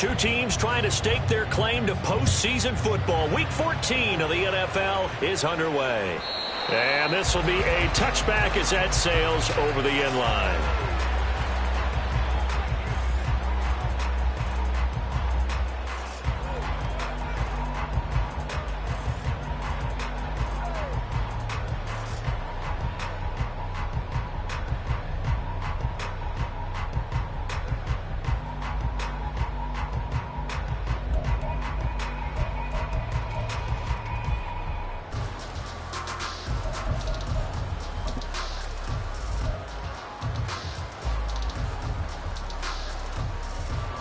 Two teams trying to stake their claim to postseason football. Week 14 of the NFL is underway. And this will be a touchback as that sails over the end line.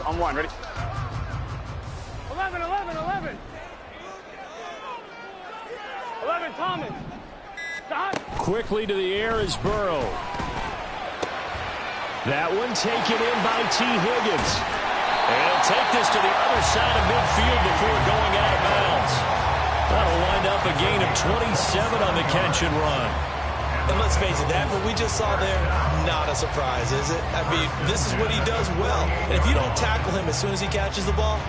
On one, ready? 11, 11, 11. 11, Thomas. Stop. Quickly to the air is Burrow. That one taken in by T. Higgins. And he'll take this to the other side of midfield before going out of bounds. That'll wind up a gain of 27 on the catch and run. And let's face it, that what we just saw there, not a surprise, is it? I mean, this is what he does well. And if you don't tackle him as soon as he catches the ball,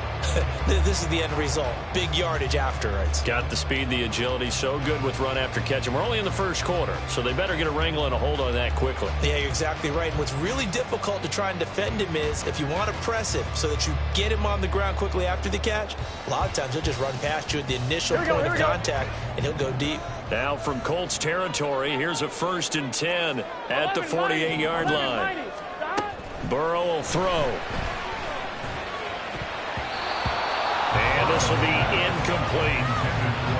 this is the end result. Big yardage after it. Got the speed, the agility, so good with run after catch. And we're only in the first quarter, so they better get a wrangle and a hold on that quickly. Yeah, you're exactly right. And what's really difficult to try and defend him is if you want to press him so that you get him on the ground quickly after the catch, a lot of times he'll just run past you at the initial point of contact, and he'll go deep. Now from Colts territory, here's a 1st and 10 at the 48-yard line. Burrow will throw. And this will be incomplete.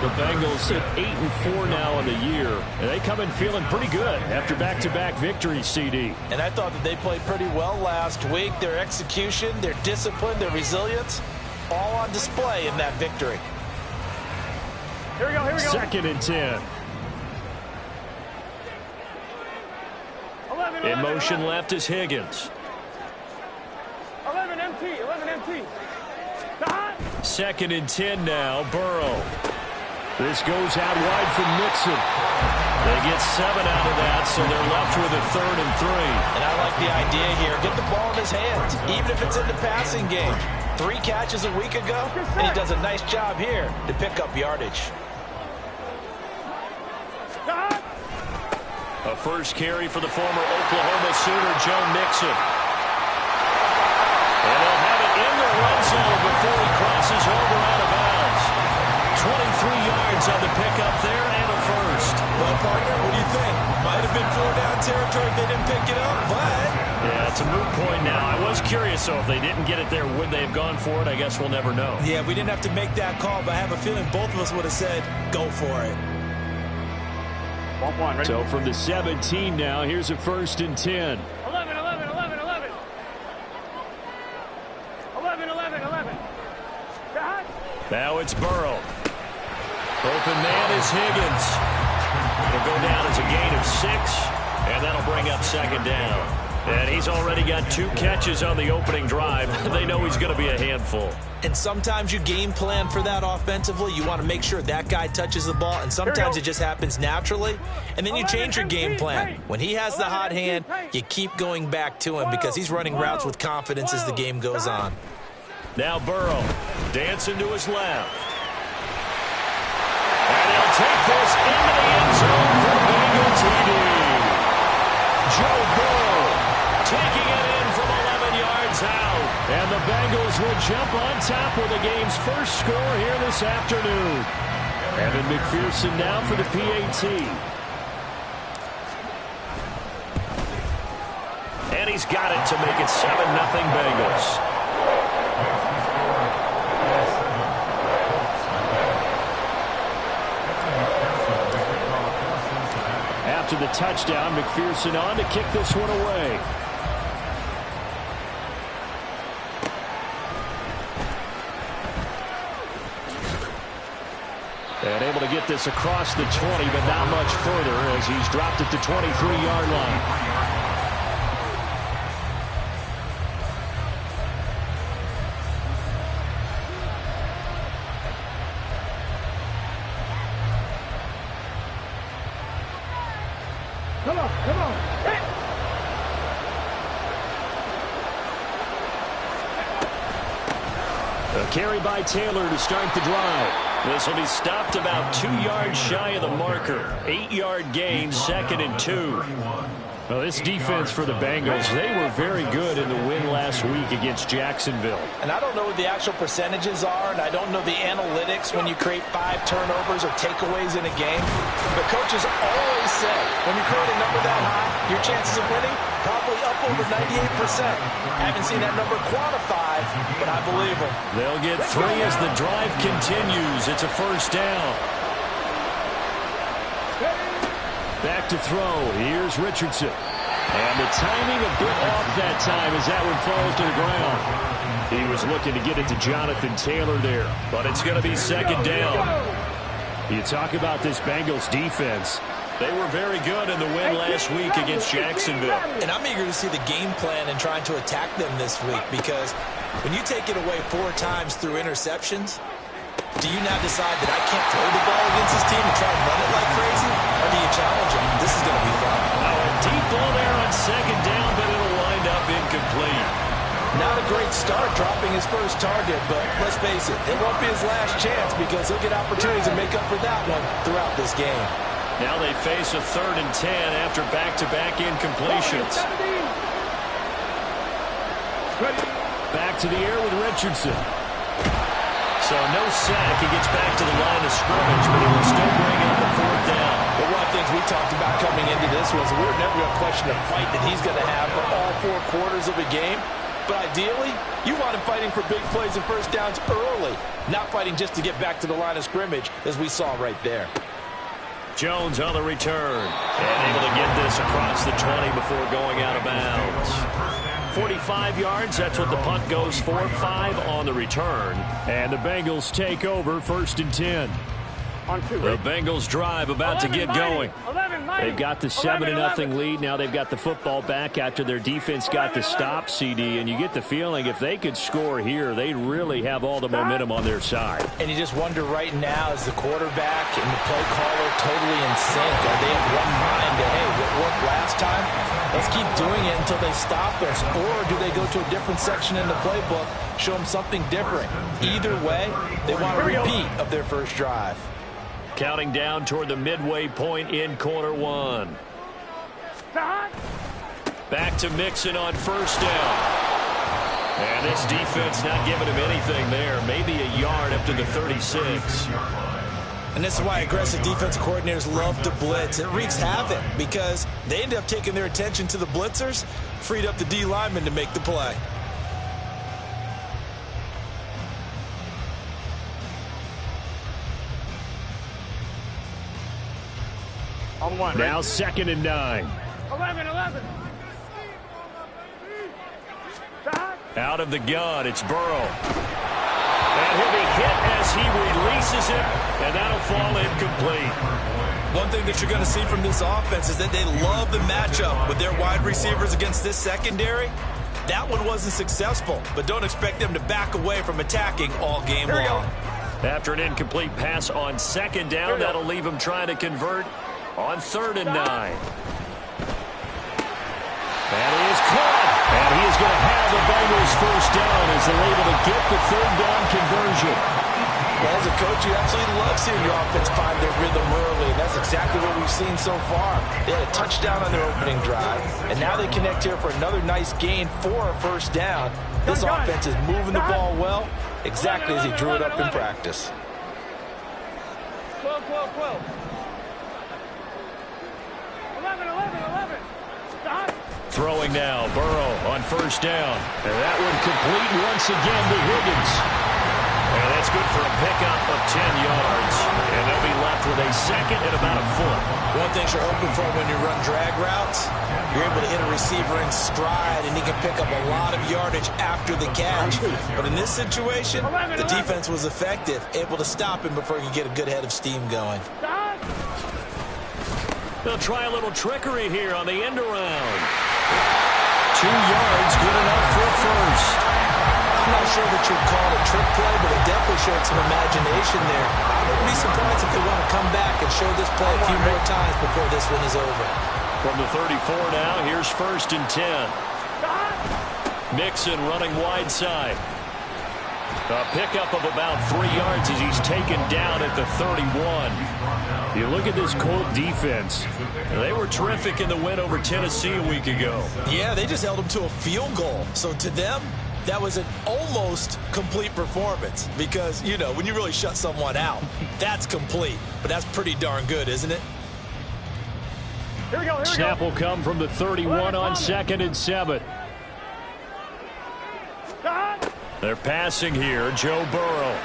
The Bengals sit 8-4 now in the year, and they come in feeling pretty good after back-to-back victories, CD. And I thought that they played pretty well last week. Their execution, their discipline, their resilience, all on display in that victory. Here we go, here we go. 2nd and 10. 11, In motion 11. left is Higgins. 11 MT, 11 MT. Stop. 2nd and 10 now, Burrow. This goes out wide from Mixon. They get 7 out of that, so they're left with a 3rd and 3. And I like the idea here. Get the ball in his hands, even if it's in the passing game. 3 catches a week ago, and he does a nice job here to pick up yardage. Stop. A first carry for the former Oklahoma Sooner, Joe Mixon. And they'll have it in the red zone before he crosses over out of bounds. 23 yards on the pickup there and a first. Well, partner, what do you think? Might have been 4-down territory if they didn't pick it up, but... Yeah, it's a moot point now. I was curious, though, if they didn't get it there, would they have gone for it? I guess we'll never know. Yeah, we didn't have to make that call, but I have a feeling both of us would have said, go for it. 1-1, ready? So from the 17 now, here's a 1st and 10. 11, 11, 11, 11. 11, 11, 11. Stop. Now it's Burrow. Open man is Higgins. It'll go down as a gain of 6, and that'll bring up 2nd down. And he's already got 2 catches on the opening drive. They know he's going to be a handful. And sometimes you game plan for that offensively. You want to make sure that guy touches the ball, and sometimes it just happens naturally. And then you change your game plan. When he has the hot hand, you keep going back to him because he's running routes with confidence as the game goes on. Now Burrow dancing to his left. And he'll take this into the end zone for Bengal TD. Joe Burrow taking it in from 11 yards out. And the Bengals will jump on top with the game's first score here this afternoon. Evan McPherson now for the PAT. And he's got it to make it 7-0 Bengals. After the touchdown, McPherson on to kick this one away. And able to get this across the 20, but not much further as he's dropped it to 23-yard line. Come on, come on. Hey. A carry by Taylor to start the drive. This will be stopped about 2 yards shy of the marker. 8-yard gain, 2nd and 2. Well, this defense for the Bengals, they were very good in the win last week against Jacksonville. And I don't know what the actual percentages are, and I don't know the analytics when you create 5 turnovers or takeaways in a game. But coaches always say, when you create a number that high, your chances of winning probably up over 98%. Haven't seen that number quantified, but I believe them. They'll get 3 as the drive continues. It's a first down. Back to throw. Here's Richardson. And the timing a bit off that time as that one falls to the ground. He was looking to get it to Jonathan Taylor there, but it's going to be 2nd down. You talk about this Bengals defense. They were very good in the win last week against Jacksonville. And I'm eager to see the game plan and trying to attack them this week, because when you take it away 4 times through interceptions, do you now decide that I can't throw the ball against this team and try to run it like crazy? Or do you challenge them? This is going to be fun. Oh, a deep ball there on 2nd down, but it'll wind up incomplete. Not a great start dropping his first target, but let's face it, it won't be his last chance because he'll get opportunities to make up for that one throughout this game. Now they face a 3rd and 10 after back-to-back incompletions. Back to the air with Richardson. So no sack. He gets back to the line of scrimmage, but he will still bring up the 4th down. But one of the things we talked about coming into this was we were never going to question the fight that he's going to have for all 4 quarters of a game. But ideally, you want him fighting for big plays and first downs early, not fighting just to get back to the line of scrimmage, as we saw right there. Jones on the return, and able to get this across the 20 before going out of bounds. 45 yards, that's what the punt goes for. 5 on the return. And the Bengals take over 1st and 10. The Bengals drive about to get going. They've got the 7-0 lead. Now they've got the football back after their defense got the stop, CD. And you get the feeling if they could score here, they really have all the momentum on their side. And you just wonder right now, is the quarterback and the play caller totally in sync? Are they of one mind that, hey, what worked last time? Let's keep doing it until they stop us. Or do they go to a different section in the playbook, show them something different? Either way, they want a repeat of their first drive. Counting down toward the midway point in quarter 1. Back to Mixon on 1st down. And this defense not giving him anything there. Maybe a yard up to the 36. And this is why aggressive defensive coordinators love to blitz. It wreaks havoc because they end up taking their attention to the blitzers, freed up the D lineman to make the play. On 1. Now 2nd and 9. 11. Out of the gun, it's Burrow. And he'll be hit as he releases it, and that'll fall incomplete. One thing that you're going to see from this offense is that they love the matchup with their wide receivers against this secondary. That one wasn't successful, but don't expect them to back away from attacking all game long. After an incomplete pass on 2nd down, that'll leave him trying to convert on 3rd and 9. That is caught. And he is going to have the Bengals first down as they're able to get the 3rd down conversion. Well, as a coach, you absolutely love seeing your offense find their rhythm early, and that's exactly what we've seen so far. They had a touchdown on their opening drive, and now they connect here for another nice gain for a first down. This offense is moving the ball well, exactly as he drew it up in practice. 12. 11. Stop. Throwing now, Burrow on 1st down. And that one complete once again to Higgins. And that's good for a pickup of 10 yards. And they'll be left with a 2nd and about a foot. One thing you're hoping for when you run drag routes, you're able to hit a receiver in stride, and he can pick up a lot of yardage after the catch. But in this situation, the defense was effective, able to stop him before he could get a good head of steam going. They'll try a little trickery here on the end around. 2 yards, good enough for a first. I'm not sure that you'd call it a trick play, but it definitely showed some imagination there. I wouldn't be surprised if they want to come back and show this play a few more times before this one is over. From the 34 now, here's 1st and 10. Mixon running wide side. A pickup of about 3 yards as he's taken down at the 31. You look at this Colt defense. They were terrific in the win over Tennessee a week ago. Yeah, they just held them to a field goal. So to them, that was an almost complete performance because, you know, when you really shut someone out, that's complete. But that's pretty darn good, isn't it? Here we go. Snap will come from the 31 on 2nd and 7. They're passing here. Joe Burrow.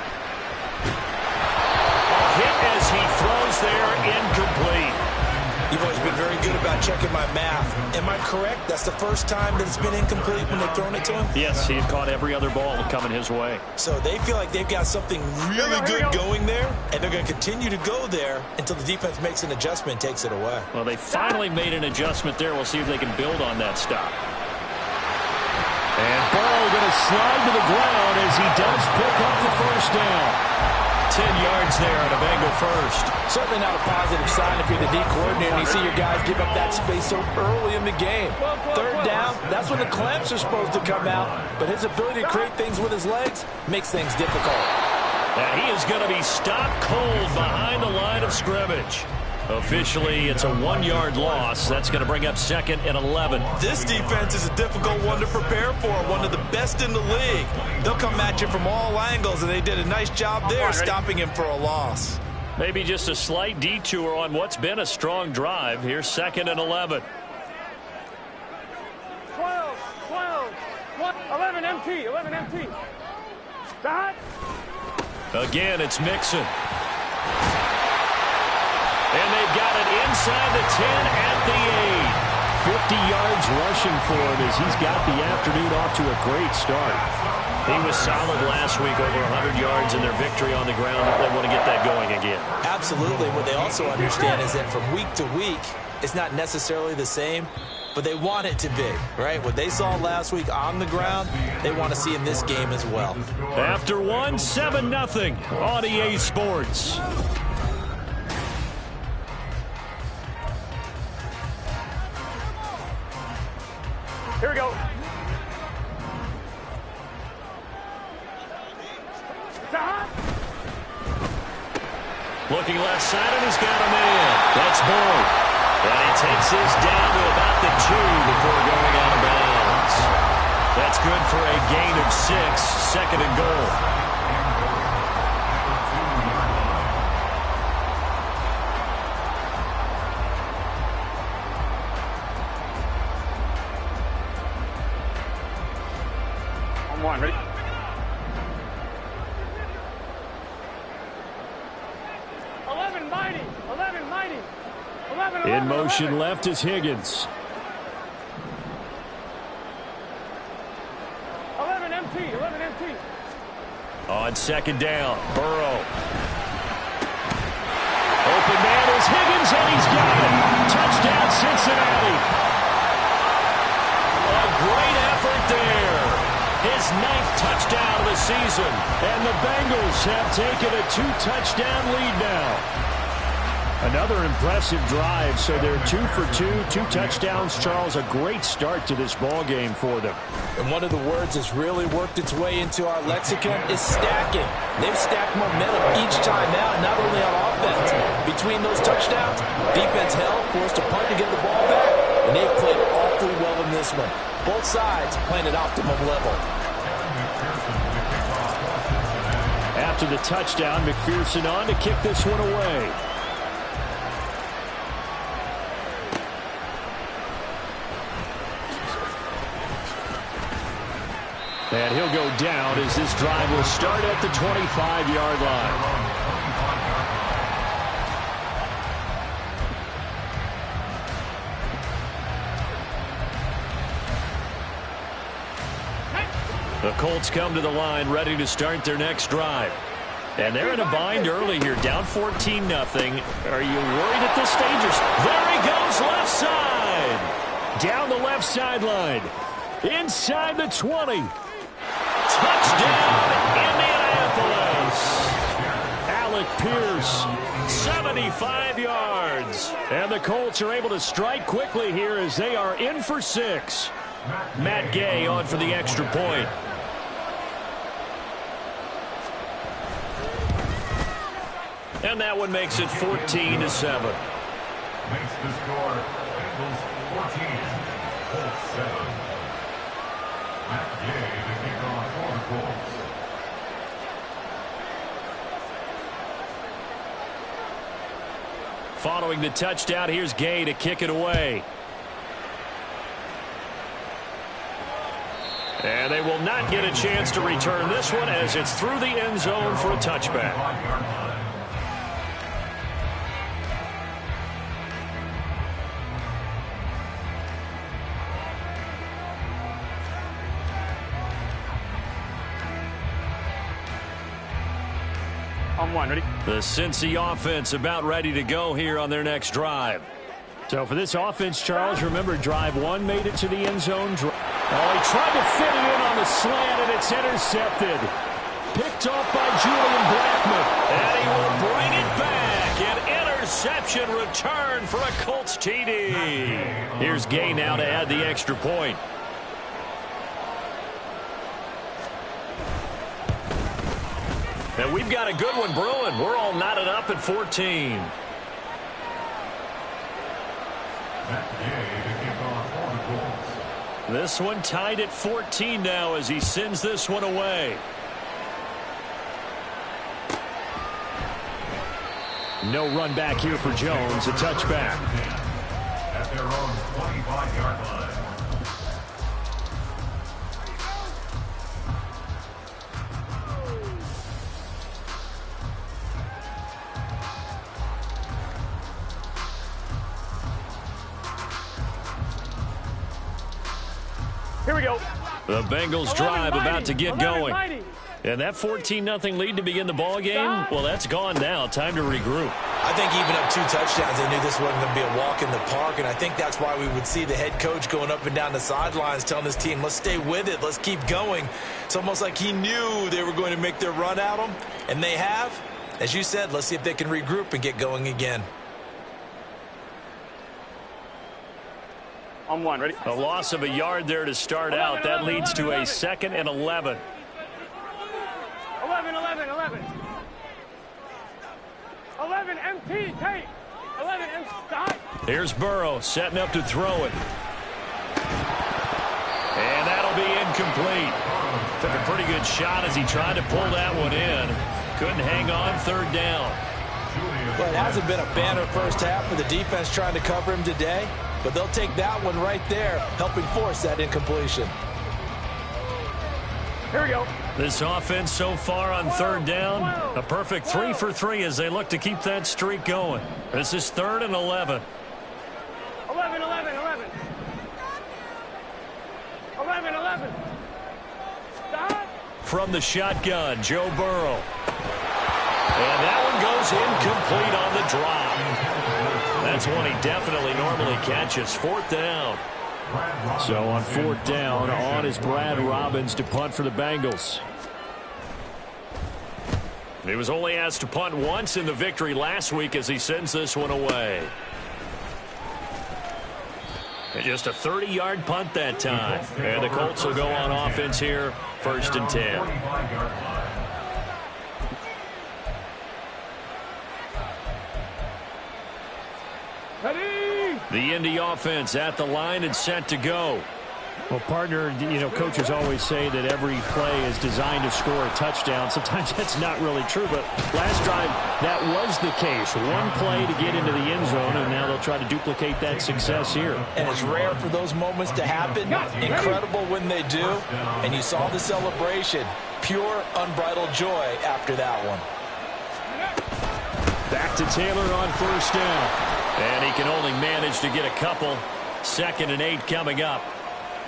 A hit as he throws there, incomplete. You've always been very good about checking my math. Am I correct? That's the first time that it's been incomplete when they've thrown it to him? Yes, he had caught every other ball coming his way. So they feel like they've got something really good going there, and they're going to continue to go there until the defense makes an adjustment and takes it away. Well, they finally made an adjustment there. We'll see if they can build on that stop. And Burrow going to slide to the ground as he does pick up the first down. 10 yards there on a Bengal first. Certainly not a positive sign if you're the D coordinator and you see your guys give up that space so early in the game. 3rd down, that's when the clamps are supposed to come out. But his ability to create things with his legs makes things difficult. And he is going to be stopped cold behind the line of scrimmage. Officially, it's a 1-yard loss. That's going to bring up 2nd and 11. This defense is a difficult one to prepare for, one of the best in the league. They'll come at you from all angles, and they did a nice job there stopping him for a loss. Maybe just a slight detour on what's been a strong drive. Here's 2nd and 11. 11 MT, 11 MT. Stop. Again, it's Mixon. And they've got it inside the 10 at the 8. 50 yards rushing for him as he's got the afternoon off to a great start. He was solid last week, over 100 yards in their victory on the ground. They want to get that going again. Absolutely. What they also understand is that from week to week, it's not necessarily the same, but they want it to be, right? What they saw last week on the ground, they want to see in this game as well. After 1, 7-0 on EA Sports. Here we go. Stop. Looking left side, and he's got a man. That's Boyd. And he takes this down to about the 2 before going out of bounds. That's good for a gain of 6, 2nd and goal. One, ready? In motion left is Higgins. 11 MT. On 2nd down, Burrow. Open man is Higgins, and he's got it. Touchdown, Cincinnati. A great effort there. His 9th touchdown of the season. And the Bengals have taken a 2-touchdown lead now. Another impressive drive, so they're 2 for 2, 2 touchdowns. Charles, a great start to this ball game for them. And one of the words that's really worked its way into our lexicon is stacking. They've stacked momentum each time out, not only on offense. Between those touchdowns, defense held, forced to punt to get the ball back, and they've played awfully well in this one. Both sides playing at optimum level. After the touchdown, McPherson on to kick this one away. And he'll go down as this drive will start at the 25-yard line. The Colts come to the line ready to start their next drive. And they're in a bind early here, down 14-0. Are you worried at this stage? There he goes, left side. Down the left sideline. Inside the 20. Touchdown, Indianapolis. Alec Pierce, 75 yards. And the Colts are able to strike quickly here as they are in for 6. Matt Gay on for the extra point. And that one makes it 14-7. Makes the score Bengals 14, Colts 7. Matt Gay to kick off for the Colts. Following the touchdown, here's Gay to kick it away. And they will not get a chance to return this one as it's through the end zone for a touchback. On one, ready? The Cincy offense about ready to go here on their next drive. So for this offense, Charles, remember drive one made it to the end zone. Oh, he tried to fit it in on the slant, and it's intercepted. Picked off by Julian Blackmon. And he will bring it back. An interception return for a Colts TD. Here's Gay now to add the extra point. And we've got a good one brewing. We're all knotted up at 14. This one tied at 14 now as he sends this one away. No run back here for Jones. A touchback. At their own 25-yard line. Here we go. The Bengals drive about to get going. And that 14-0 lead to begin the ball game, well, that's gone now. Time to regroup. I think even up 2 touchdowns, they knew this wasn't going to be a walk in the park, and I think that's why we would see the head coach going up and down the sidelines telling his team, let's stay with it, let's keep going. It's almost like he knew they were going to make their run at him, and they have. As you said, let's see if they can regroup and get going again. On one, ready? A loss of a yard there to start out. That leads to a 2nd and 11. 11, 11, 11. 11, MT, tape. 11, MT, stop. Here's Burrow setting up to throw it. And that'll be incomplete. Took a pretty good shot as he tried to pull that one in. Couldn't hang on 3rd down. Well, it hasn't been a banner first half for the defense trying to cover him today, but they'll take that one right there, helping force that incompletion. Here we go. This offense so far on 3rd down, a perfect 3 for 3 as they look to keep that streak going. This is 3rd and 11. 11, 11, 11. 11, 11. Stop. From the shotgun, Joe Burrow. And that one goes incomplete on the drop. That's one he definitely normally catches. 4th down. So on 4th down, on is Brad Robbins to punt for the Bengals. He was only asked to punt once in the victory last week as he sends this one away. And just a 30-yard punt that time. And the Colts will go on offense here, 1st and 10. The Indy offense at the line and set to go. Well, partner, you know, coaches always say that every play is designed to score a touchdown. Sometimes that's not really true, but last drive, that was the case. One play to get into the end zone, and now they'll try to duplicate that success here. And it's rare for those moments to happen. Incredible when they do. And you saw the celebration. Pure, unbridled joy after that one. Back to Taylor on 1st down. And he can only manage to get a couple. 2nd and 8 coming up.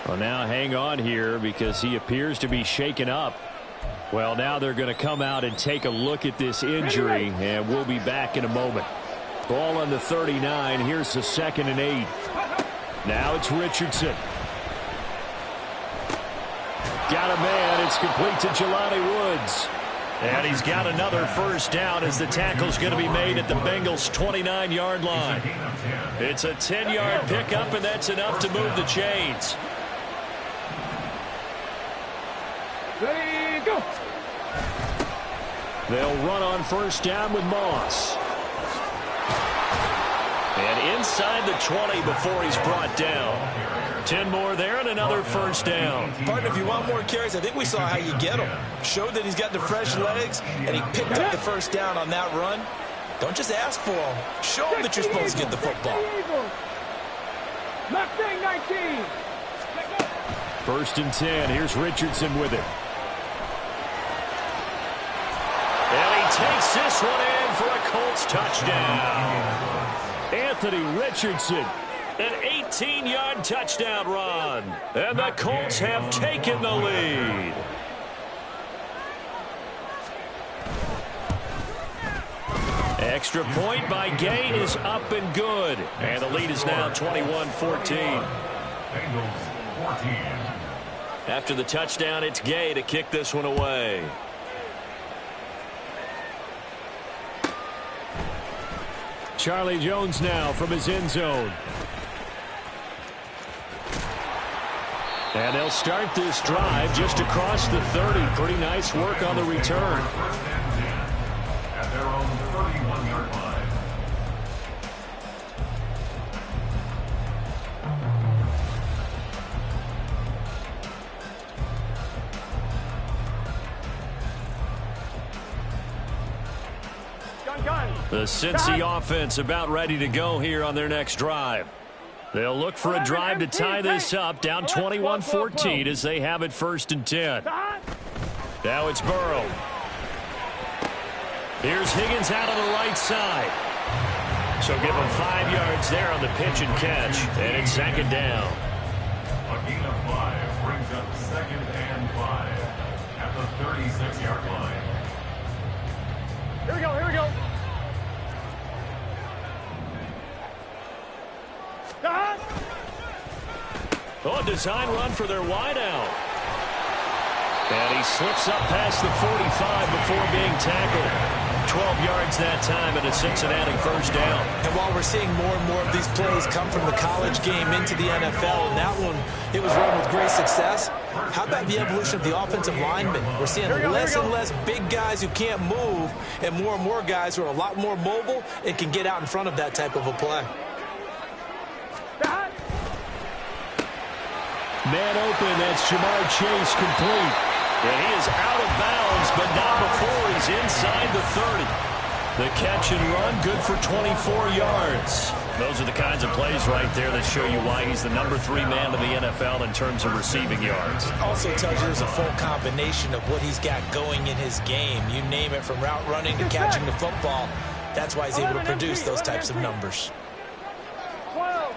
Well, now hang on here because he appears to be shaken up. Well, now they're going to come out and take a look at this injury, and we'll be back in a moment. Ball on the 39. Here's the 2nd and 8. Now it's Richardson. Got a man. It's complete to Jelani Woods. And he's got another 1st down as the tackle's going to be made at the Bengals' 29-yard line. It's a 10-yard pickup, and that's enough to move the chains. Ready, go. They'll run on first down with Moss. And inside the 20 before he's brought down. 10 more there and another first down. Partner, if you want more carries, I think we saw how you get them. Showed that he's got the fresh legs, and he picked up the first down on that run. Don't just ask for them. Show them that you're supposed to get the football. Mustang 19. First and 10. Here's Richardson with it. And he takes this one in for a Colts touchdown. Anthony Richardson, an 18-yard touchdown run. And the Colts have taken the lead. Extra point by Gay is up and good. And the lead is now 21-14. After the touchdown, it's Gay to kick this one away. Charlie Jones now from his end zone. And they'll start this drive just across the 30. Pretty nice work on the return. At their own 31-yard line. The Cincy offense about ready to go here on their next drive. They'll look for a drive to tie this up, down 21-14 as they have it first and 10. Now it's Burrow. Here's Higgins out on the right side. So give him 5 yards there on the pitch and catch, and it's second down. A gain of 5 brings up second and 5 at the 36-yard line. Here we go, here we go. Oh, design run for their wideout. And he slips up past the 45 before being tackled. 12 yards that time and a Cincinnati first down. And while we're seeing more and more of these plays come from the college game into the NFL, and that one, it was run with great success. How about the evolution of the offensive linemen? We're seeing less and less big guys who can't move and more guys who are a lot more mobile and can get out in front of that type of a play. Man open, that's Jamar Chase complete. And he is out of bounds, but not before he's inside the 30. The catch and run, good for 24 yards. Those are the kinds of plays right there that show you why he's the number 3 man in the NFL in terms of receiving yards. Also tells you there's a full combination of what he's got going in his game. You name it, from route running to catching the football. That's why he's able to produce those types of numbers. 12.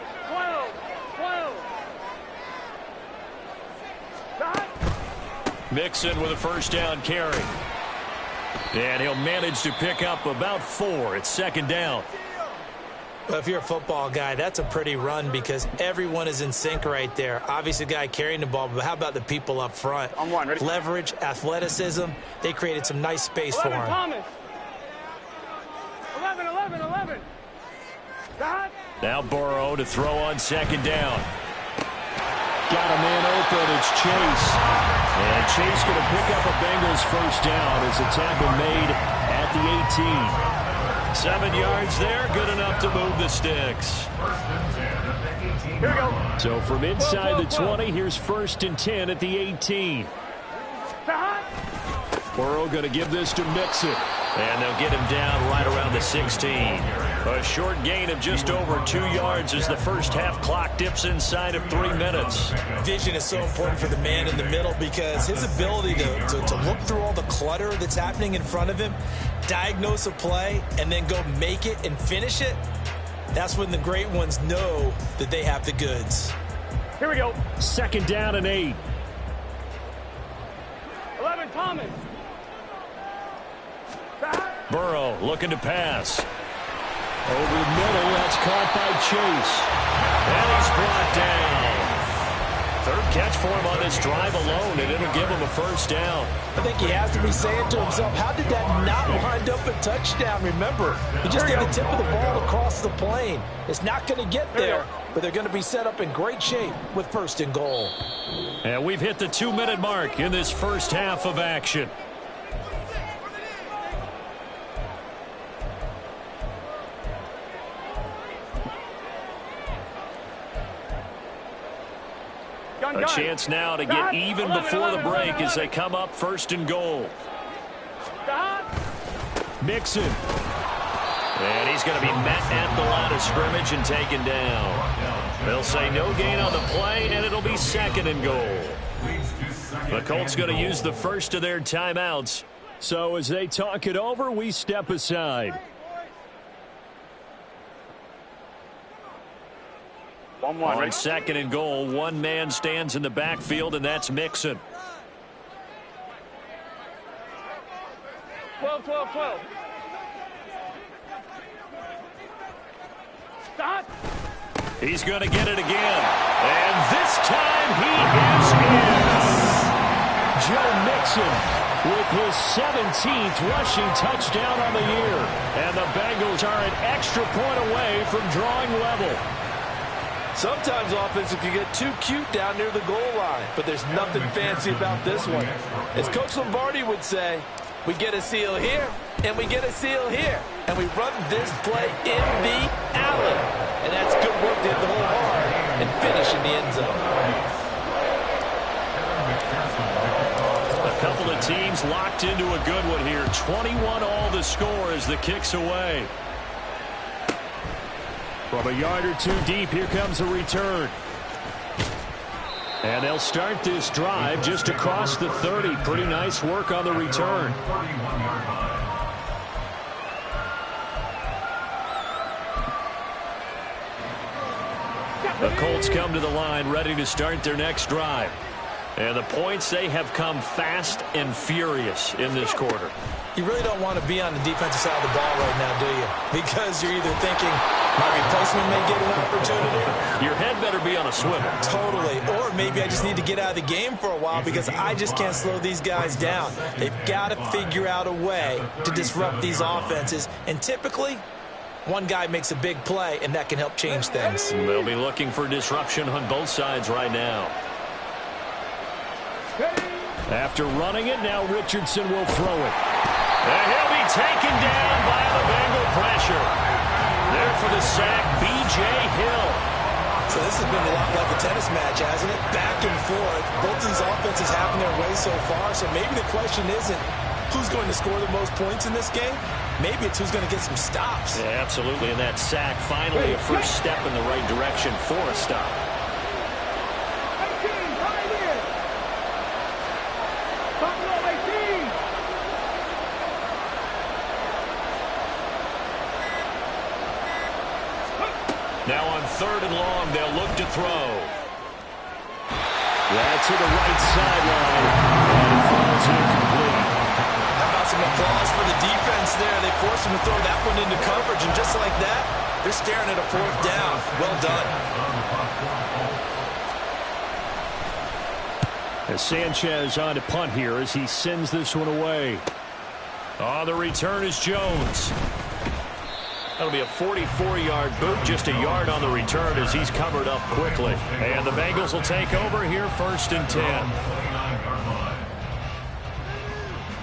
Mixon with a first down carry. And he'll manage to pick up about 4. It's second down. Well, if you're a football guy, that's a pretty run because everyone is in sync right there. Obviously, the guy carrying the ball, but how about the people up front? On one, ready? Leverage, athleticism. They created some nice space for him. Thomas. 11. Now Burrow to throw on second down. Got a man open. It's Chase. And Chase going to pick up a Bengals first down as a tackle made at the 18. 7 yards there, good enough to move the sticks. Here we go. So from inside the 20, here's first and 10 at the 18. Burrow going to give this to Mixon. And they'll get him down right around the 16. A short gain of just over 2 yards as the first half clock dips inside of 3 minutes. Vision is so important for the man in the middle because his ability to look through all the clutter that's happening in front of him, diagnose a play, and then go make it and finish it, that's when the great ones know that they have the goods. Here we go. Second down and 8. 11, Thomas. Burrow looking to pass. Over the middle, that's caught by Chase. And he's brought down. Third catch for him on this drive alone, and it'll give him a first down. I think he has to be saying to himself, how did that not wind up a touchdown? Remember, he just did the tip of the ball across the plane. It's not going to get there, but they're going to be set up in great shape with first and goal. And we've hit the 2-minute mark in this first half of action. A chance now to get even before the break as they come up 1st and goal. Mixon. And he's going to be met at the line of scrimmage and taken down. They'll say no gain on the play, and it'll be 2nd and goal. The Colts going to use the first of their timeouts. So as they talk it over, we step aside. On 2nd and goal, one man stands in the backfield, and that's Mixon. 12, 12, 12. Stop. He's going to get it again. And this time he is in. Joe Mixon with his 17th rushing touchdown on the year. And the Bengals are an extra point away from drawing level. Sometimes offenses can get too cute down near the goal line, but there's nothing fancy about this one. As Coach Lombardi would say, we get a seal here, and we get a seal here, and we run this play in the alley. And that's good work to hit the hole hard and finish in the end zone. A couple of teams locked into a good one here. 21 all the score as the kick's away. From a yard or two deep, here comes a return. And they'll start this drive just across the 30. Pretty nice work on the return. The Colts come to the line ready to start their next drive. And the points, they have come fast and furious in this quarter. You really don't want to be on the defensive side of the ball right now, do you? Because you're either thinking my replacement may get an opportunity. Your head better be on a swivel. Totally. Or maybe I just need to get out of the game for a while because I just can't slow these guys down. They've got to figure out a way to disrupt these offenses. And typically, one guy makes a big play, and that can help change things. They'll be looking for disruption on both sides right now. After running it, now Richardson will throw it. And he'll be taken down by the Bengal pressure. There for the sack, B.J. Hill. So this has been a lot like a tennis match, hasn't it? Back and forth. Both these offenses having their way so far. So maybe the question isn't who's going to score the most points in this game. Maybe it's who's going to get some stops. Yeah, absolutely. And that sack, finally a first step in the right direction for a stop. Now on 3rd and long, they'll look to throw. That's to the right sideline. And it falls incomplete. How about some applause for the defense there? They forced him to throw that one into coverage, and just like that, they're staring at a 4th down. Well done. As Sanchez on to punt here as he sends this one away. On the return is Jones. That'll be a 44-yard boot, just a yard on the return as he's covered up quickly. And the Bengals will take over here 1st and 10.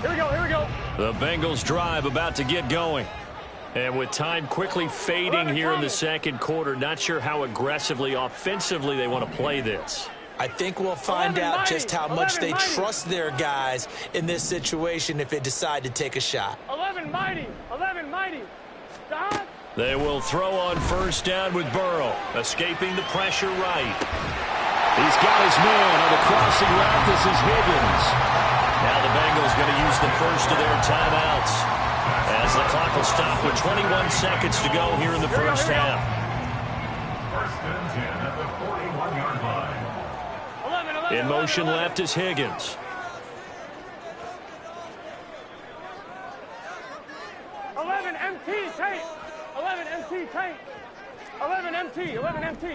Here we go, here we go. The Bengals drive about to get going. And with time quickly fading here in the 2nd quarter, not sure how aggressively, offensively they want to play this. I think we'll find out just how much they trust their guys in this situation if they decide to take a shot. 11 mighty, 11 mighty. Stop. They will throw on 1st down with Burrow, escaping the pressure right. He's got his man on the crossing route. This is Higgins. Now the Bengals going to use the first of their timeouts as the clock will stop with 21 seconds to go here in the first half. 1st and 10 at the 41-yard line. In motion left is Higgins. 11 MT, tank. 11 MT, tank. 11 MT, 11 MT.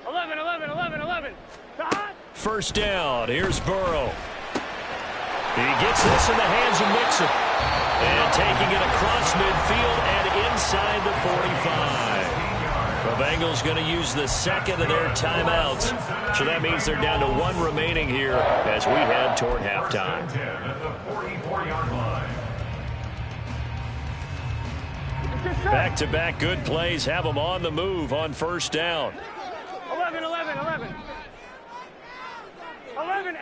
11, 11, 11, 11. Stop. 1st down. Here's Burrow. He gets this in the hands of Mixon. And taking it across midfield and inside the 45. The Bengals going to use the 2nd of their timeouts. So that means they're down to 1 remaining here as we head toward halftime. Back-to-back good plays have them on the move on 1st down. 11, 11, 11.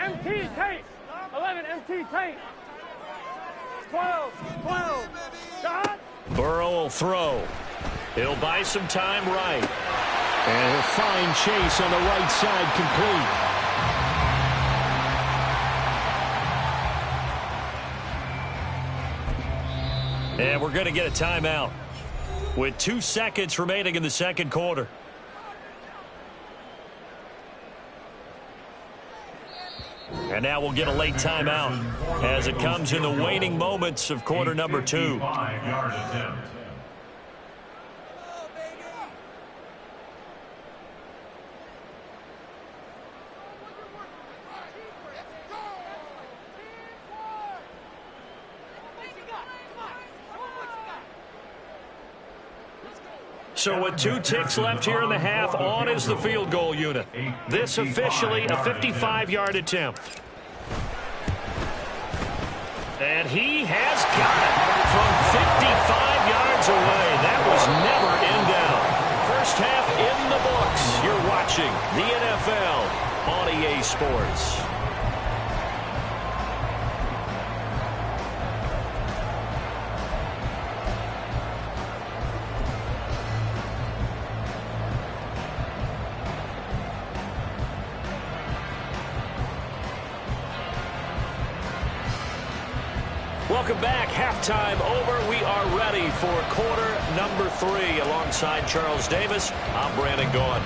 MT Tate. 11 MT Tate. 12. Shot. Burrow will throw. He'll buy some time right. And he'll find Chase on the right side complete. And we're going to get a timeout with 2 seconds remaining in the second quarter. And now we'll get a late timeout as it comes in the waning moments of quarter number 2. 5-yard attempt. So with 2 ticks left here in the half, on is the field goal unit. This officially a 55-yard attempt. And he has got it from 55 yards away. That was never in doubt. First half in the books. You're watching the NFL on EA Sports. Welcome back. Halftime over. We are ready for quarter number 3. Alongside Charles Davis, I'm Brandon Gaudin.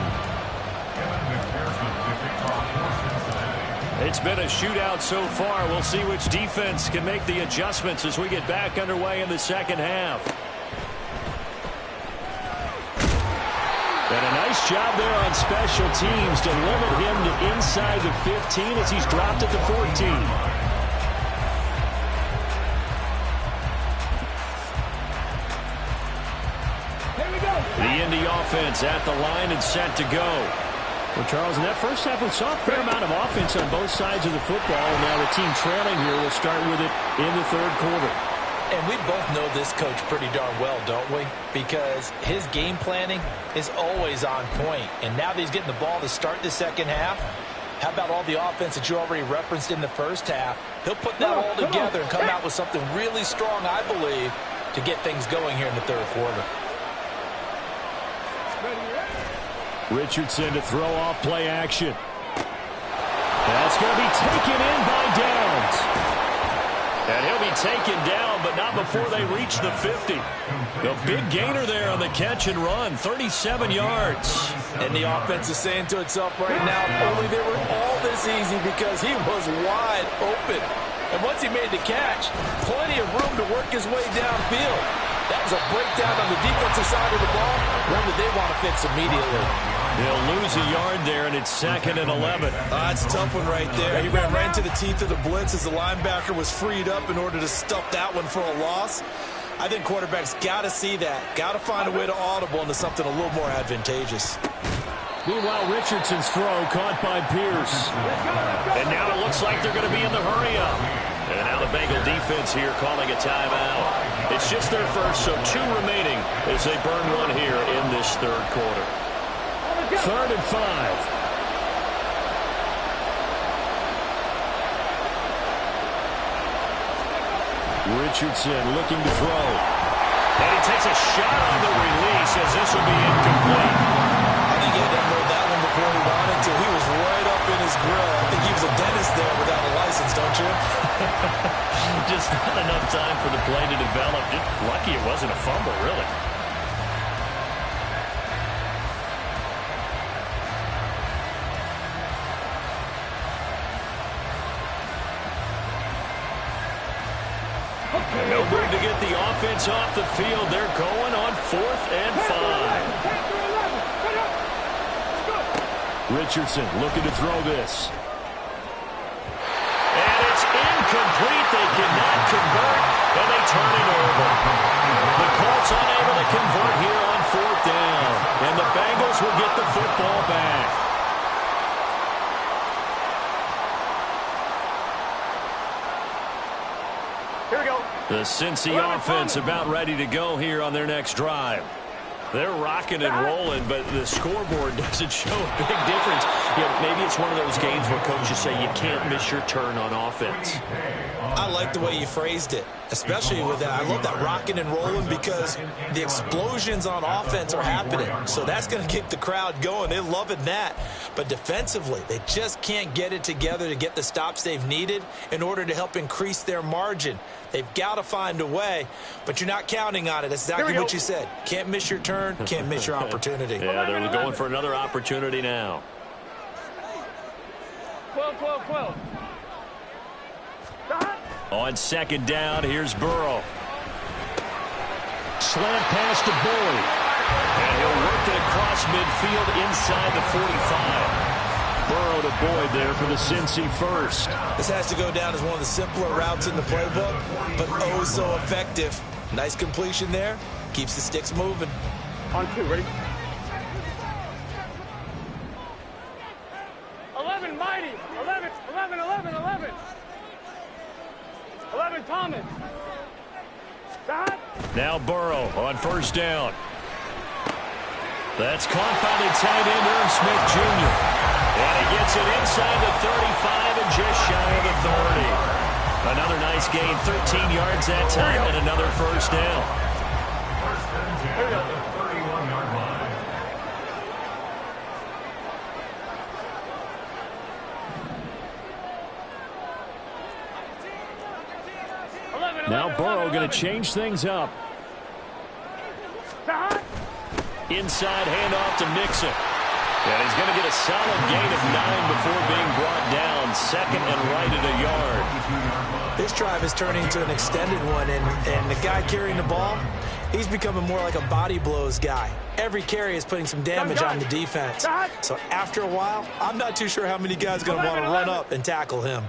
It's been a shootout so far. We'll see which defense can make the adjustments as we get back underway in the second half. And a nice job there on special teams to limit him to inside the 15 as he's dropped at the 14. The Indy offense at the line and set to go. Well, Charles, in that first half, we saw a fair amount of offense on both sides of the football, and now the team trailing here will start with it in the third quarter. And we both know this coach pretty darn well, don't we? Because his game planning is always on point. And now that he's getting the ball to start the second half, how about all the offense that you already referenced in the first half? He'll put that all together and come out with something really strong, I believe, to get things going here in the third quarter. Richardson to throw off play action. That's going to be taken in by Downs. And he'll be taken down, but not before they reach the 50. The big gainer there on the catch and run, 37 yards. And the offense is saying to itself right now, only they were all this easy because he was wide open. And once he made the catch, plenty of room to work his way downfield. That was a breakdown on the defensive side of the ball, one that they want to fix immediately. They'll lose a yard there, and it's 2nd and 11. That's a tough one right there. He ran right into the teeth of the blitz as the linebacker was freed up in order to stuff that one for a loss. I think quarterbacks got to see that, got to find a way to audible into something a little more advantageous. Meanwhile, Richardson's throw caught by Pierce. And now it looks like they're going to be in the hurry-up. And now the Bengal defense here calling a timeout. It's just their first, so 2 remaining as they burn one here in this third quarter. 3rd and 5. Richardson looking to throw. And he takes a shot on the release as this will be incomplete. I think he had unload that one before he wanted to. He was right up in his grill. I think he was a dentist there without a license, don't you? Just not enough time for the play to develop. Just lucky it wasn't a fumble, really. No room to get the offense off the field. They're going on 4th and 5. Richardson looking to throw this. And it's incomplete. They cannot convert, and they turn it over. The Colts unable to convert here on 4th down, and the Bengals will get the football back. Here we go. The Cincy offense about ready to go here on their next drive. They're rocking and rolling, but the scoreboard doesn't show a big difference. You know, maybe it's one of those games where coaches say you can't miss your turn on offense. I like the way you phrased it, especially with that. I love that rocking and rolling because the explosions on offense are happening. So that's going to keep the crowd going. They're loving that. But defensively, they just can't get it together to get the stops they've needed in order to help increase their margin. They've got to find a way, but you're not counting on it. That's exactly what you said. Can't miss your turn, can't miss your opportunity. Yeah, they're going for another opportunity now. 12. On second down, here's Burrow. Slant pass to Boyd. And he'll work it across midfield inside the 45. Burrow to Boyd there for the Cincy first. This has to go down as one of the simpler routes in the playbook, but oh so effective. Nice completion there. Keeps the sticks moving. On 2, ready? 11, Mighty. 11, 11, Thomas. Stop. Now Burrow on first down. That's caught by the tight end, Irv Smith Jr. And he gets it inside the 35 and just shy of the 30. Another nice gain, 13 yards that time, and another first down. First and 10 at the 31-yard line. Now Burrow going to change things up. Inside handoff to Mixon. And he's going to get a solid gain of 9 before being brought down. Second and right at a yard. This drive is turning into an extended one, and the guy carrying the ball, he's becoming more like a body blows guy. Every carry is putting some damage on the defense. So after a while, I'm not too sure how many guys are going to want to run up and tackle him.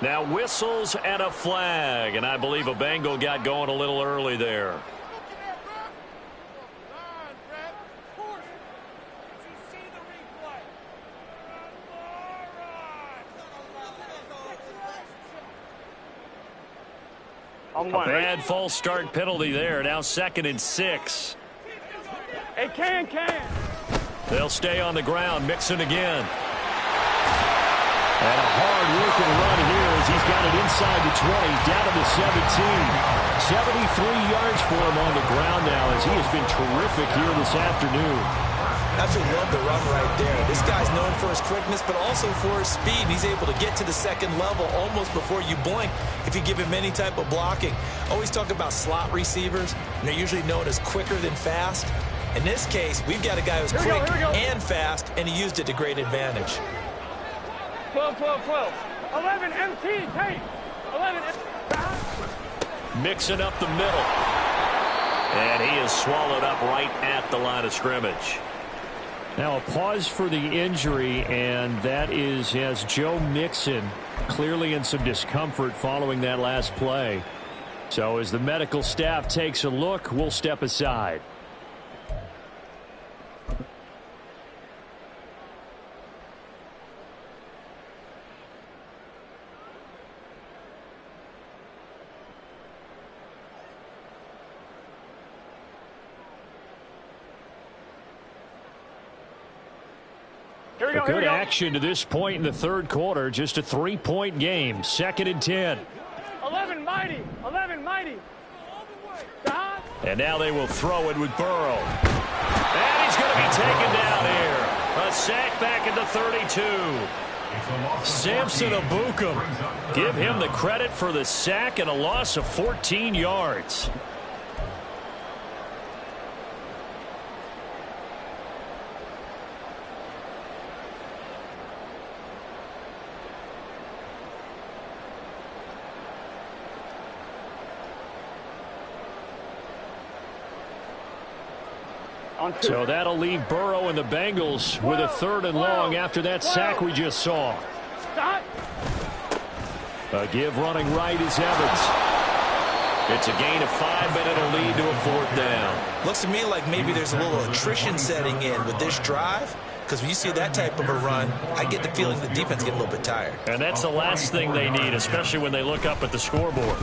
Now whistles and a flag, and I believe a Bengal got going a little early there. A bad false start penalty there. Now 2nd and 6. Hey, can. They'll stay on the ground. Mixon again. And a hard-working run here as he's got it inside the 20, down to the 17. 73 yards for him on the ground now as he has been terrific here this afternoon. Absolutely love the run right there. This guy's known for his quickness, but also for his speed. He's able to get to the second level almost before you blink if you give him any type of blocking. Always talk about slot receivers, and they're usually known as quicker than fast. In this case, we've got a guy who's quick and fast, and he used it to great advantage. 12. 11, MT, Tate. 11, Mixing up the middle. And he is swallowed up right at the line of scrimmage. Now a pause for the injury, and that is as Joe Mixon clearly in some discomfort following that last play. So as the medical staff takes a look, we'll step aside. Good action to this point in the third quarter. Just a 3-point game. 2nd and 10. 11, Mighty. Stop. And now they will throw it with Burrow. And he's going to be taken down here. A sack back at the 32. Samson Ebukam. Give him the credit for the sack and a loss of 14 yards. So that'll leave Burrow and the Bengals with a 3rd and long after that sack we just saw. A give running right is Evans. It's a gain of 5, but it'll lead to a 4th down. Looks to me like maybe there's a little attrition setting in with this drive. because when you see that type of a run, I get the feeling the defense get a little bit tired. And that's the last thing they need, especially when they look up at the scoreboard.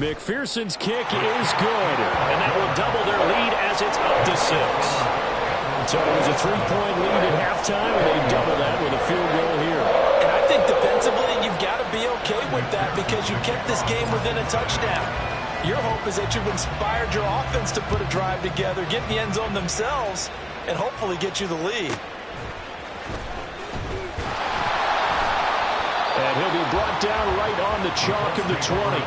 McPherson's kick is good, and that will double their lead as it's up to 6. So it was a 3-point lead at halftime, and they double that with a field goal here. And I think defensively, you've got to be okay with that because you kept this game within a touchdown. Your hope is that you've inspired your offense to put a drive together, get in the end zone themselves, and hopefully get you the lead. And he'll be brought down right on the chalk of the 20.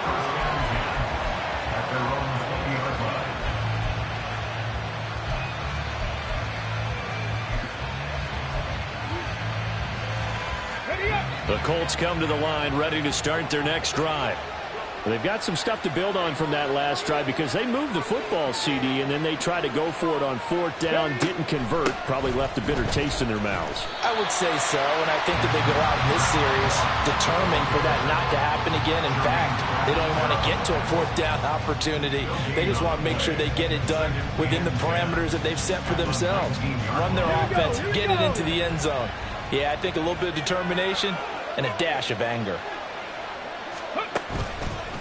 The Colts come to the line ready to start their next drive. They've got some stuff to build on from that last drive because they moved the football, CD, and then they tried to go for it on 4th down, didn't convert, probably left a bitter taste in their mouths. I would say so, and I think that they go out in this series determined for that not to happen again. In fact, they don't want to get to a 4th down opportunity. They just want to make sure they get it done within the parameters that they've set for themselves. Run their offense, get it into the end zone. Yeah, I think a little bit of determination and a dash of anger.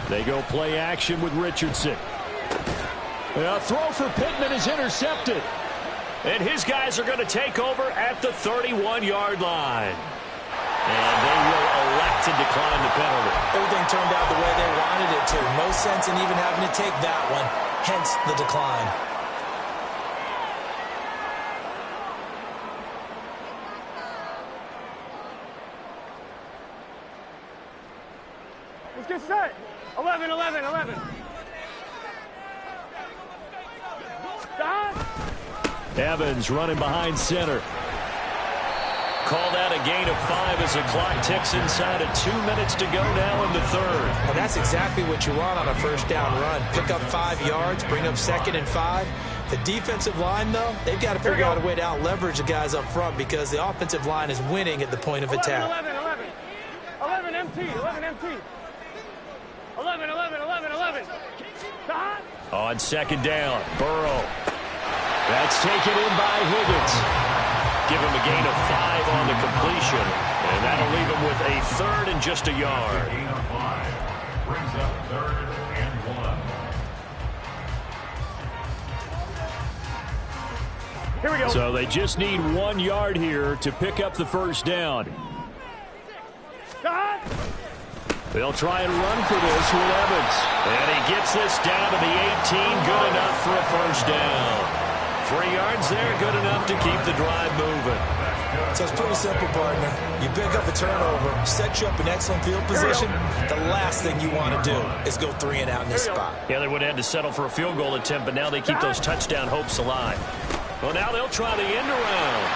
They go play action with Richardson. A throw for Pittman is intercepted. And his guys are going to take over at the 31-yard line. And they will elect to decline the penalty. Everything turned out the way they wanted it to. No sense in even having to take that one. Hence the decline. Let's get set. 11, 11, 11. Evans running behind center. Called out a gain of 5 as the clock ticks inside of 2 minutes to go now in the 3rd. Well, that's exactly what you want on a 1st down run. Pick up 5 yards, bring up 2nd and 5. The defensive line, though, they've got to figure out a way to out-leverage the guys up front because the offensive line is winning at the point of attack. 11, 11, 11 MT, 11 MT. 11, 11, 11, 11. On 2nd down, Burrow. That's taken in by Higgins. Give him a gain of 5 on the completion. And that'll leave him with a 3rd and just a yard. Gain of 5 brings up 3rd and 1. Here we go. So they just need 1 yard here to pick up the 1st down. They'll try and run for this with Evans. And he gets this down to the 18. Good enough for a 1st down. 3 yards there, good enough to keep the drive moving. So it's pretty simple, partner. You pick up a turnover, set you up in excellent field position. The last thing you want to do is go 3 and out in this spot. Yeah, they would have had to settle for a field goal attempt, but now they keep those touchdown hopes alive. Well, now they'll try the end around.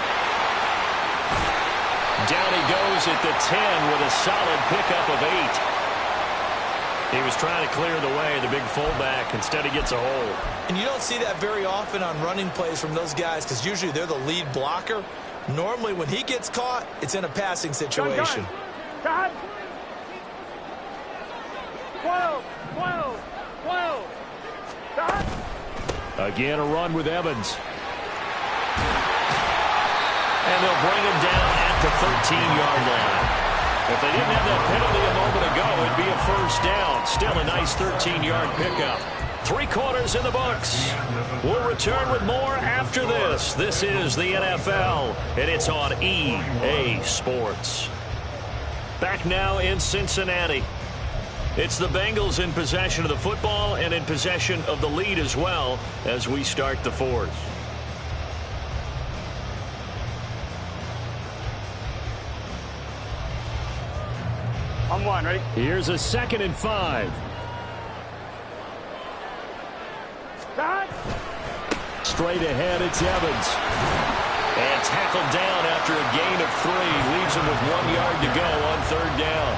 Down he goes at the 10 with a solid pickup of 8. He was trying to clear the way, the big fullback. Instead, he gets a hold. And you don't see that very often on running plays from those guys because usually they're the lead blocker. Normally, when he gets caught, it's in a passing situation. 12, 12, 12. Again, a run with Evans. And they'll bring him down at the 13-yard line. If they didn't have that penalty a moment ago, it'd be a 1st down. Still a nice 13-yard pickup. 3 quarters in the books. We'll return with more after this. This is the NFL, and it's on EA Sports. Back now in Cincinnati. It's the Bengals in possession of the football and in possession of the lead as well as we start the 4th. On 1, ready? Here's a 2nd and 5. Straight ahead, it's Evans. And tackled down after a gain of 3. Leaves him with 1 yard to go on 3rd down.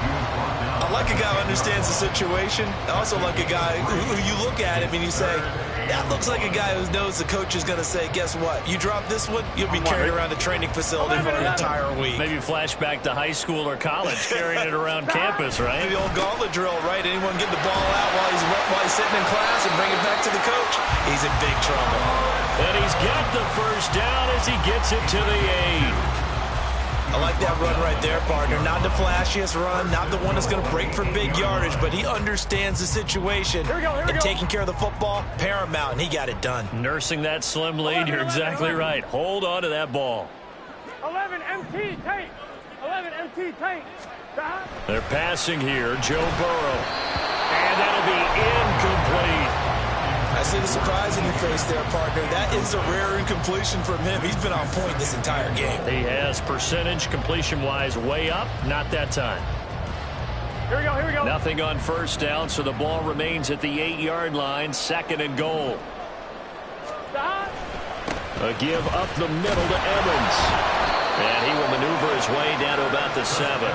I like a guy who understands the situation. I also like a guy who you look at him and you say, that looks like a guy who knows the coach is going to say, guess what? You drop this one, you'll be carried around the training facility for an entire week. Maybe flashback to high school or college, carrying it around campus, right? The old gauntlet drill, right? Anyone get the ball out while he's sitting in class and bring it back to the coach? He's in big trouble. And he's got the first down as he gets it to the 8. I like that run right there, partner. Not the flashiest run, not the one that's going to break for big yardage, but he understands the situation. And taking care of the football, paramount, and he got it done. Nursing that slim lead, you're exactly right. Hold on to that ball. 11 MT tape. 11 MT tape. They're passing here, Joe Burrow. And that'll be incomplete. I see the surprise in your face there, partner. That is a rare incompletion from him. He's been on point this entire game. He has percentage completion-wise way up. Not that time. Here we go. Nothing on first down, so the ball remains at the 8-yard line. 2nd and goal. A give up the middle to Evans. And he will maneuver his way down to about the 7.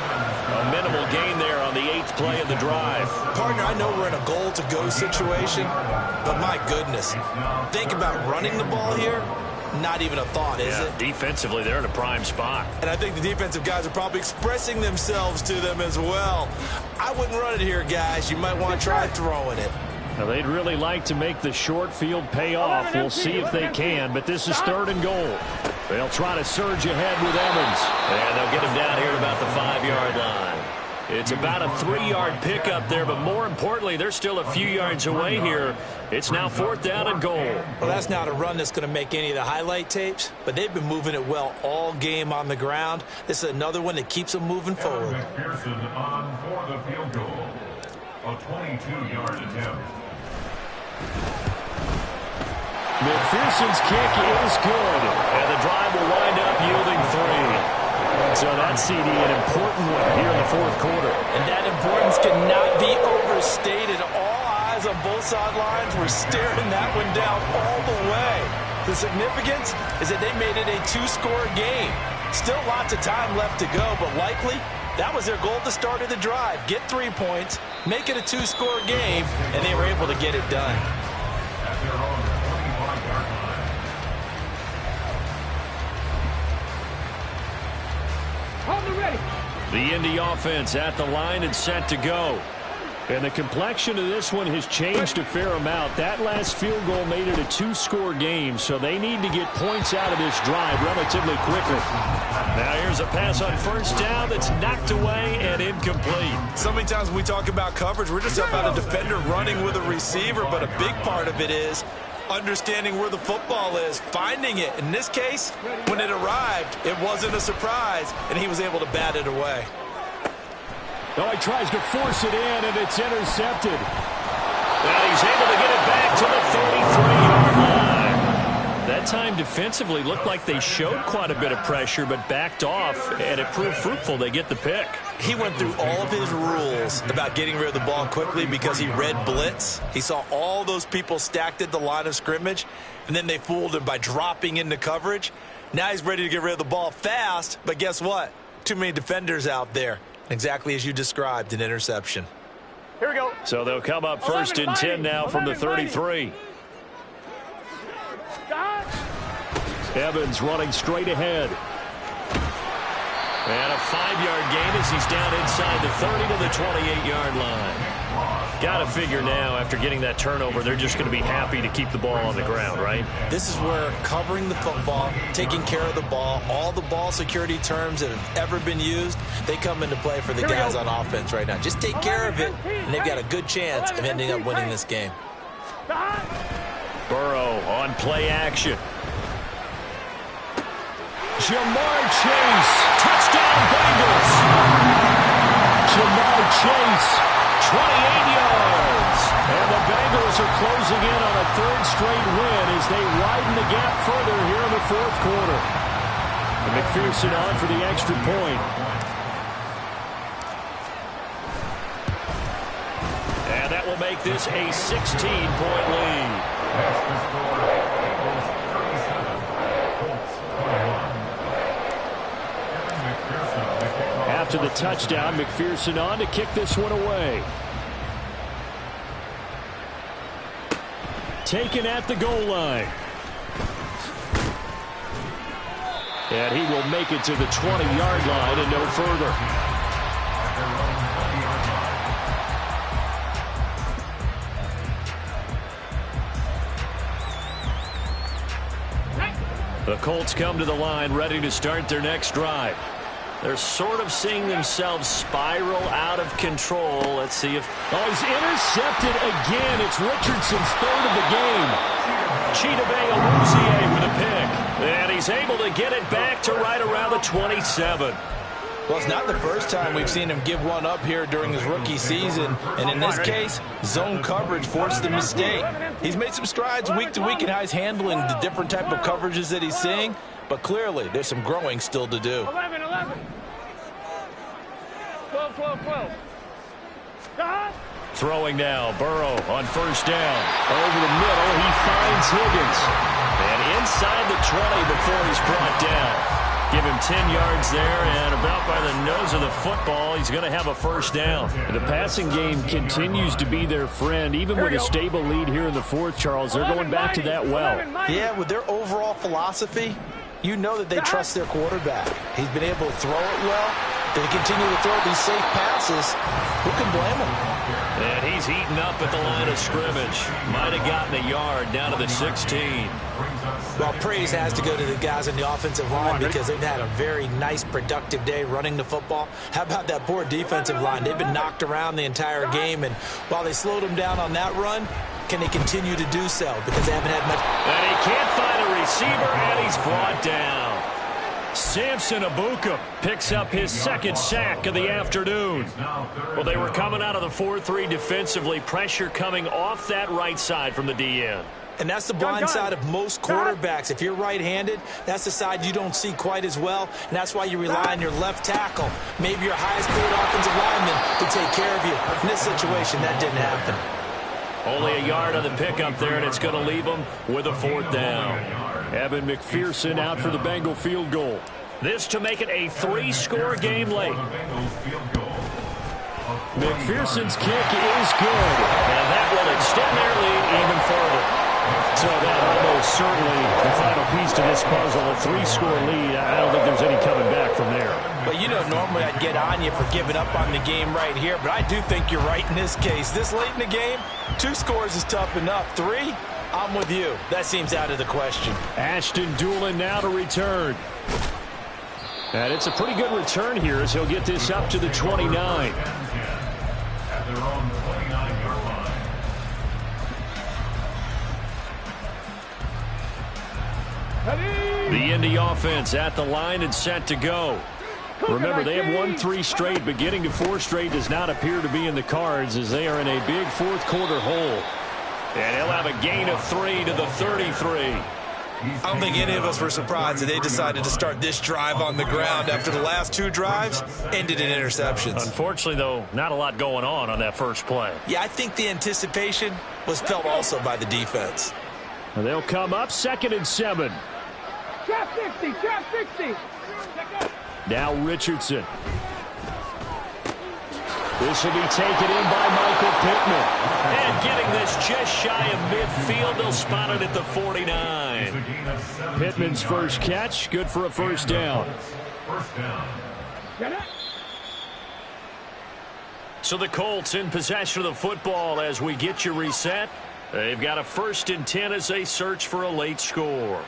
A minimal gain there on the 8th play of the drive. Partner, I know we're in a goal-to-go situation, but my goodness, think about running the ball here. Not even a thought, is it? Defensively, they're in a prime spot. And I think the defensive guys are probably expressing themselves to them as well. I wouldn't run it here, guys. You might want to try throwing it. Now, they'd really like to make the short field pay off. We'll see if they can, but this is 3rd and goal. They'll try to surge ahead with Evans. And they'll get him down here at about the 5-yard line. It's about a 3-yard pickup there, but more importantly, they're still a few yards away here. It's now 4th down and goal. Well, that's not a run that's going to make any of the highlight tapes, but they've been moving it well all game on the ground. This is another one that keeps them moving forward. McPherson on for the field goal. A 22-yard attempt. McPherson's kick is good, and the drive will wind up yielding 3. So that CD an important one here in the 4th quarter. And that importance cannot be overstated. All eyes on both sidelines were staring that one down all the way. The significance is that they made it a 2-score game. Still lots of time left to go, but likely that was their goal at the start of the drive. Get 3 points, make it a 2-score game, and they were able to get it done. At their own 25-yard line. The Indy offense at the line and set to go. And the complexion of this one has changed a fair amount. That last field goal made it a 2-score game, so they need to get points out of this drive relatively quickly. Now here's a pass on first down that's knocked away and incomplete. So many times when we talk about coverage, we're just talking about a defender running with a receiver, but a big part of it is understanding where the football is, finding it. In this case, when it arrived, it wasn't a surprise, and he was able to bat it away. Oh, he tries to force it in, and it's intercepted. And he's able to get it back to the 33-yard line. That time defensively looked like they showed quite a bit of pressure, but backed off, and it proved fruitful. They get the pick. He went through all of his rules about getting rid of the ball quickly because he read blitz. He saw all those people stacked at the line of scrimmage, and then they fooled him by dropping into coverage. Now he's ready to get rid of the ball fast, but guess what? Too many defenders out there. Exactly as you described, an interception. Here we go. So they'll come up 1st and 10 now from the 33. Evans running straight ahead. And a 5-yard gain as he's down inside the 30 to the 28-yard line. Got to figure now, after getting that turnover, they're just going to be happy to keep the ball on the ground, right? This is where covering the football, taking care of the ball, all the ball security terms that have ever been used, they come into play for the guys on offense right now. Just take care of it, and they've got a good chance of ending up winning this game. Burrow on play action. Jamar Chase, touchdown Bengals. Jamar Chase, 28 yards. And the Bengals are closing in on a 3rd straight win as they widen the gap further here in the 4th quarter. And McPherson on for the extra point. And that will make this a 16-point lead. after the touchdown. McPherson on to kick this one away. Taken at the goal line. And he will make it to the 20-yard line and no further. The Colts come to the line ready to start their next drive. They're sort of seeing themselves spiral out of control. Let's see if... Oh, he's intercepted again. It's Richardson's third of the game. Chidobe Awuzie with a pick. And he's able to get it back to right around the 27. Well, it's not the first time we've seen him give one up here during his rookie season. And in this case, zone coverage forced the mistake. He's made some strides week to week in how he's handling the different type of coverages that he's seeing. But clearly, there's some growing still to do. 11, 11. 12, 12, 12. Throwing now, Burrow on first down. Over the middle, he finds Higgins. And inside the 20 before he's brought down. Give him 10 yards there, and about by the nose of the football, he's going to have a first down. The passing game continues to be their friend. Even with a stable lead here in the fourth, Charles, they're going back to that well. Yeah, with their overall philosophy, you know that they trust their quarterback. He's been able to throw it well. They continue to throw these safe passes. Who can blame him? And he's heating up at the line of scrimmage. Might have gotten a yard down to the 16. Well, praise has to go to the guys in the offensive line because they've had a very nice, productive day running the football. How about that poor defensive line? They've been knocked around the entire game, and while they slowed them down on that run, can they continue to do so? Because they haven't had much. And he can't find a receiver, and he's brought down. Samson Abuka picks up his second sack of the afternoon. Well, they were coming out of the 4-3 defensively. Pressure coming off that right side from the DN. And that's the blind side of most quarterbacks. If you're right-handed, that's the side you don't see quite as well. And that's why you rely on your left tackle, maybe your highest-paid offensive lineman, to take care of you. In this situation, that didn't happen. Only a yard on the pickup there, and it's going to leave them with a fourth down. Evan McPherson out for the Bengal field goal. This to make it a 3-score game late. McPherson's kick is good, and that will extend their lead even further. So that almost certainly the final piece to this puzzle, a 3-score lead. I don't think there's any coming back from there. But you know, normally I'd get on you for giving up on the game right here, but I do think you're right in this case. This late in the game, 2 scores is tough enough. 3, I'm with you. That seems out of the question. Ashton Dulin now to return. And it's a pretty good return here as he'll get this up to the 29. At their own 29-yard line. The Indy offense at the line and set to go. Remember, they have won 3 straight, but getting to 4 straight does not appear to be in the cards as they are in a big fourth-quarter hole. And he'll have a gain of 3 to the 33. I don't think any of us were surprised that they decided to start this drive on the ground after the last 2 drives ended in interceptions. Unfortunately, though, not a lot going on that first play. Yeah, I think the anticipation was felt also by the defense. And they'll come up 2nd and 7. Trap 60, trap 60. Now Richardson. This will be taken in by Michael Pittman. And getting this just shy of midfield, they'll spot it at the 49. Pittman's first catch, good for a first down. First down. So the Colts in possession of the football as we get you reset. They've got a 1st and 10 as they search for a late score.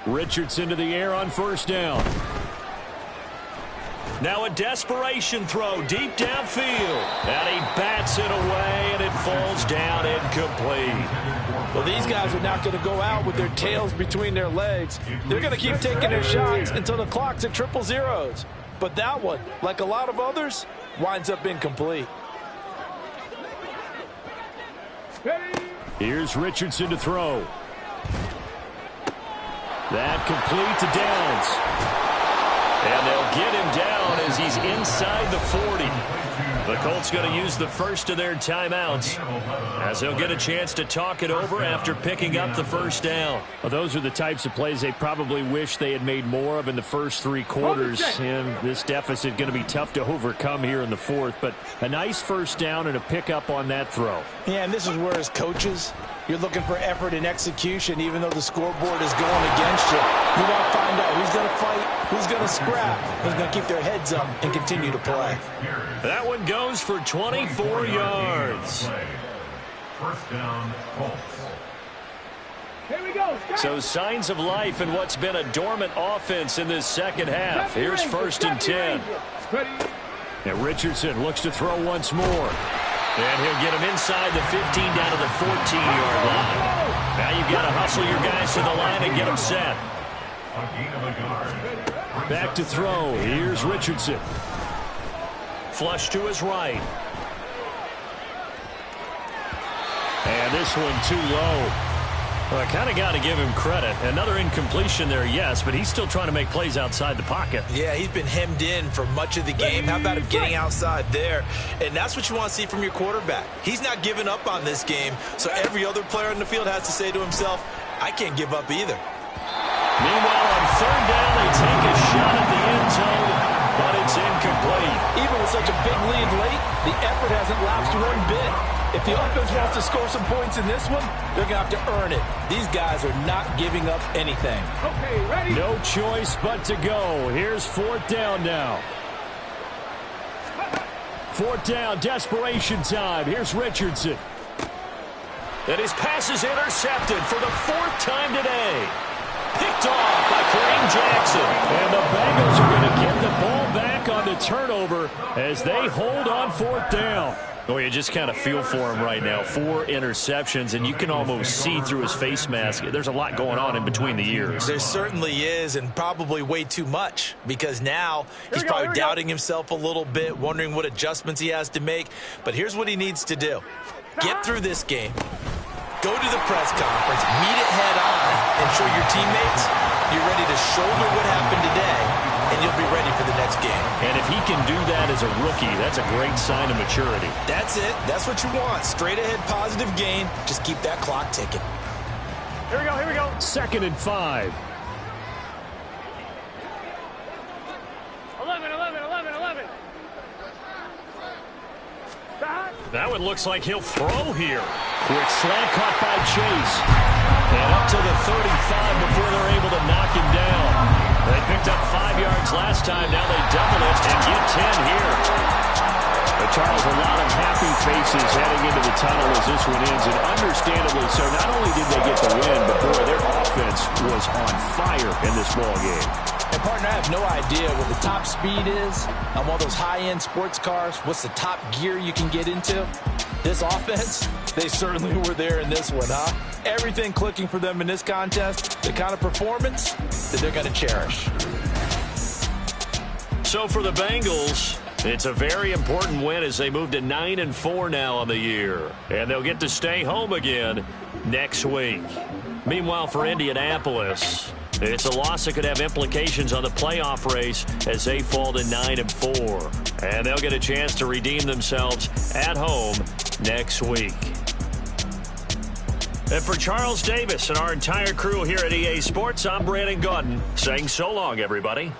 Richardson to the air on first down. Now a desperation throw deep downfield. And he bats it away, and it falls down incomplete. Well, these guys are not going to go out with their tails between their legs. They're going to keep taking their shots until the clock's at 000. But that one, like a lot of others, winds up incomplete. Here's Richardson to throw. That complete to Downs. And they'll get him down as he's inside the 40. The Colts going to use the first of their timeouts as they'll get a chance to talk it over after picking up the first down. Well, those are the types of plays they probably wish they had made more of in the first 3 quarters. And this deficit going to be tough to overcome here in the 4th. But a nice first down and a pickup on that throw. Yeah, and this is where as coaches, you're looking for effort and execution even though the scoreboard is going against you. You want to find out who's going to fight, who's going to scrap, who's going to keep their heads up and continue to play. That one goes for 24 yards. First down, Colts. Here we go. So signs of life in what's been a dormant offense in this second half. Here's 1st and 10. And Richardson looks to throw once more. And he'll get him inside the 15 down to the 14-yard line. Now you've got to hustle your guys to the line and get them set. Back to throw. Here's Richardson. Flush to his right. And this one too low. Well, I kind of got to give him credit. Another incompletion there, yes, but he's still trying to make plays outside the pocket. Yeah, he's been hemmed in for much of the game. How about him getting outside there? And that's what you want to see from your quarterback. He's not giving up on this game, so every other player on the field has to say to himself, I can't give up either. Meanwhile, on 3rd down, they take a shot at the end zone, but it's incomplete. Even with such a big lead late, the effort hasn't lapsed one bit. If the offense wants to score some points in this one, they're going to have to earn it. These guys are not giving up anything. Okay, ready? No choice but to go. Here's 4th down now. 4th down, desperation time. Here's Richardson. And his pass is intercepted for the 4th time today. Picked off by Kareem Jackson. And the Bengals are going to get the ball back on the turnover as they hold on 4th down. Oh, you just kind of feel for him right now. 4 interceptions, and you can almost see through his face mask. There's a lot going on in between the ears. There certainly is, and probably way too much, because now he's probably doubting himself a little bit, wondering what adjustments he has to make. But here's what he needs to do. Get through this game. Go to the press conference, meet it head on, and show your teammates you're ready to shoulder what happened today, and you'll be ready for the next game. And if he can do that as a rookie, that's a great sign of maturity. That's it. That's what you want. Straight ahead positive gain. Just keep that clock ticking. Here we go, here we go. 2nd and 5. 11, 11, 11, 11. That one looks like he'll throw here. Quick slant caught by Chase. And up to the 35 before they're able to knock him down. They picked up 5 yards last time. Now they double it and get 10 here. But Charles, a lot of happy faces heading into the tunnel as this one ends. And understandably so, not only did they get the win, but boy, their offense was on fire in this ball game. And, partner, I have no idea what the top speed is on one of those high-end sports cars. What's the top gear you can get into? This offense, they certainly were there in this one, huh? Everything clicking for them in this contest, the kind of performance that they're going to cherish. So for the Bengals, it's a very important win as they move to 9-4 now on the year. And they'll get to stay home again next week. Meanwhile, for Indianapolis, it's a loss that could have implications on the playoff race as they fall to 9-4. And they'll get a chance to redeem themselves at home next week. And for Charles Davis and our entire crew here at EA Sports, I'm Brandon Gaudin saying so long, everybody.